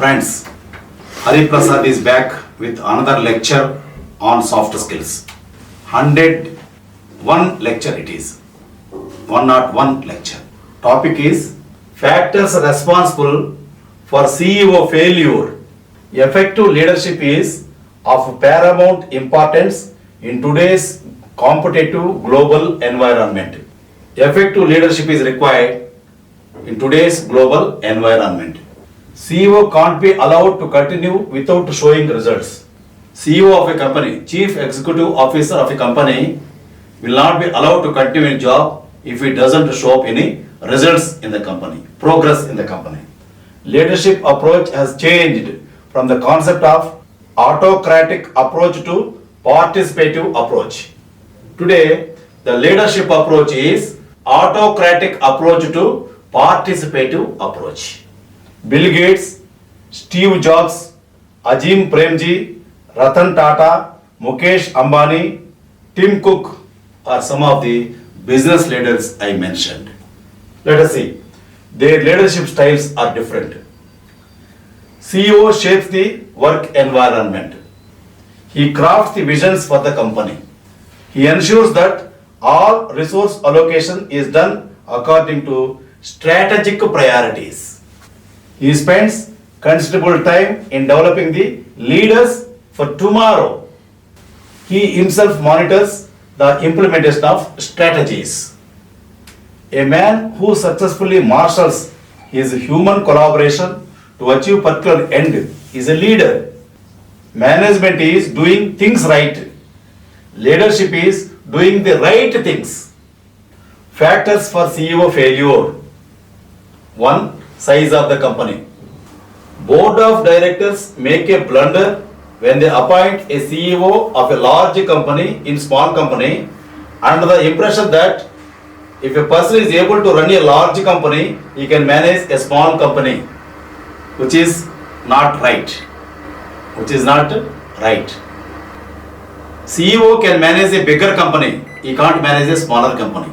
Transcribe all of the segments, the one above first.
Friends, Hariprasad is back with another lecture on soft skills. 101 lecture it is. 101 lecture. Topic is factors responsible for CEO failure. Effective leadership is of paramount importance in today's competitive global environment. Effective leadership is required in today's global environment. CEO can't be allowed to continue without showing results. CEO of a company, Chief Executive Officer of a company will not be allowed to continue in job if it doesn't show up any results in the company, progress in the company. Leadership approach has changed from the concept of autocratic approach to participative approach. Today, the leadership approach is autocratic approach to participative approach. Bill Gates, Steve Jobs, Ajim Premji, Ratan Tata, Mukesh Ambani, Tim Cook are some of the business leaders I mentioned. Let us see. Their leadership styles are different. CEO shapes the work environment. He crafts the visions for the company. He ensures that all resource allocation is done according to strategic priorities. He spends considerable time in developing the leaders for tomorrow. He himself monitors the implementation of strategies. A man who successfully marshals his human collaboration to achieve particular end is a leader. Management is doing things right. Leadership is doing the right things. Factors for CEO failure. 1. Size of the company. Board of directors make a blunder when they appoint a CEO of a large company in small company under the impression that if a person is able to run a large company, he can manage a small company, which is not right. CEO can manage a bigger company, he can't manage a smaller company.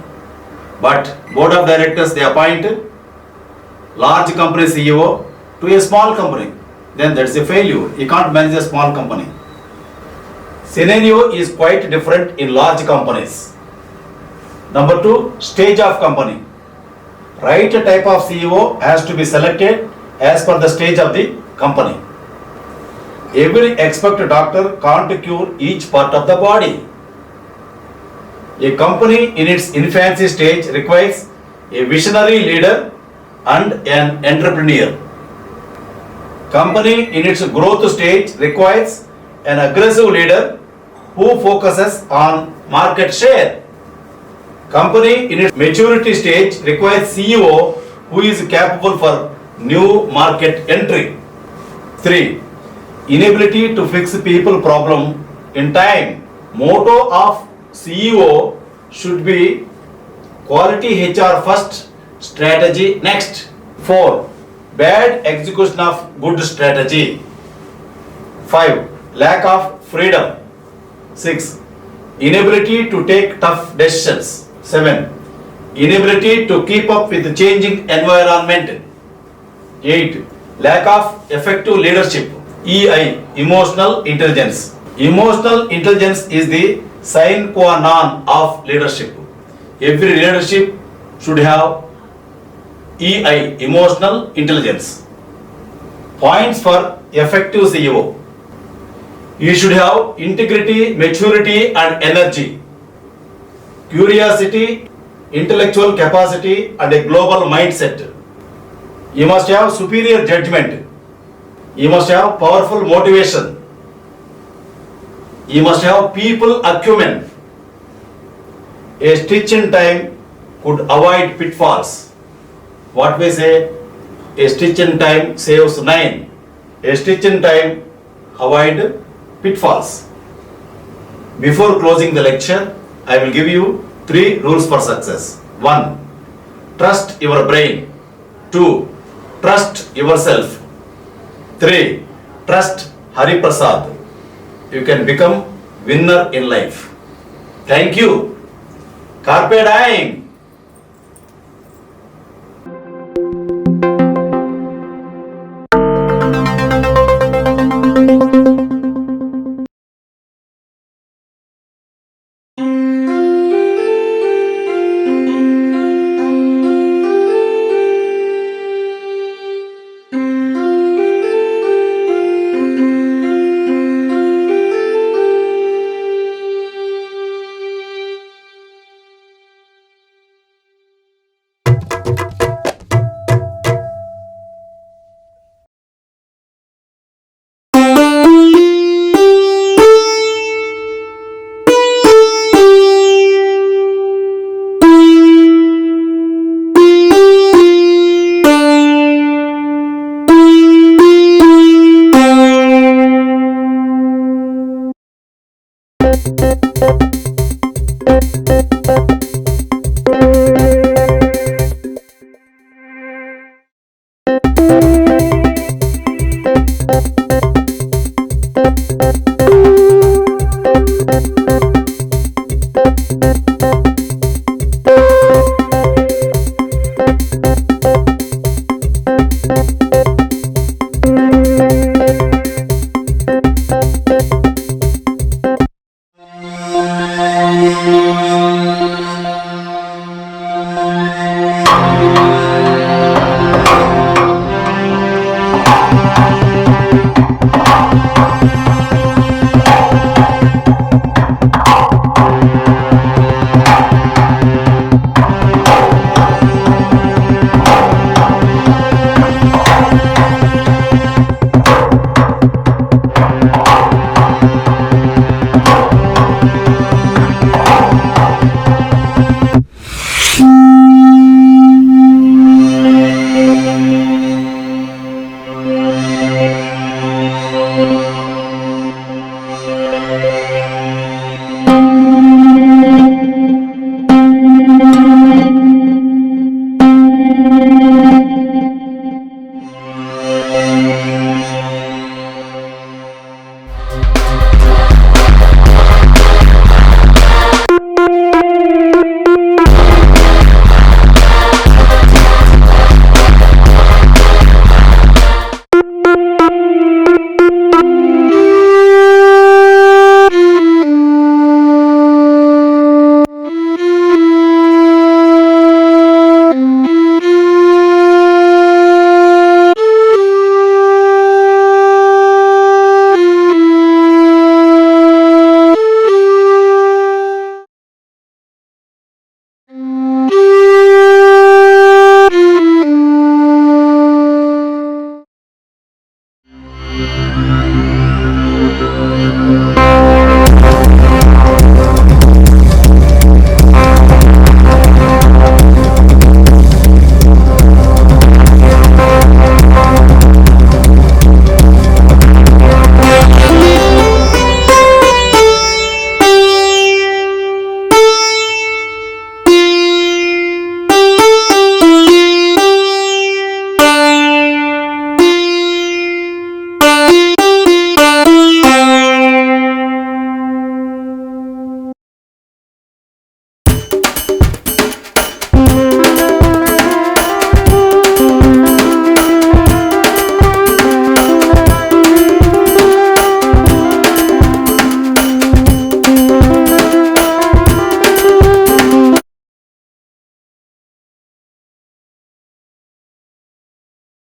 But board of directors, they appoint large company CEO to a small company, then that's a failure. He can't manage a small company. Scenario is quite different in large companies. Number 2, stage of company. Right type of CEO has to be selected as per the stage of the company. Every expert doctor can't cure each part of the body. A company in its infancy stage requires a visionary leader and an entrepreneur. Company in its growth stage requires an aggressive leader who focuses on market share. Company in its maturity stage requires CEO who is capable for new market entry. 3. Inability to fix people problem in time. Motto of CEO should be quality HR first, strategy next. 4. Bad execution of good strategy. 5. Lack of freedom. 6. Inability to take tough decisions. 7. Inability to keep up with the changing environment. 8. Lack of effective leadership. EI, emotional intelligence. Emotional intelligence is the sine qua non of leadership. Every leadership should have EI, emotional intelligence. Points for effective CEO. You should have integrity, maturity and energy, curiosity, intellectual capacity and a global mindset. You must have superior judgment. You must have powerful motivation. You must have people acumen. A stitch in time could avoid pitfalls. What we say, a stitch in time saves 9. A stitch in time avoid pitfalls. Before closing the lecture, I will give you 3 rules for success. 1. Trust your brain. 2. Trust yourself. 3. Trust Hariprasad. You can become winner in life. Thank you. Carpe diem.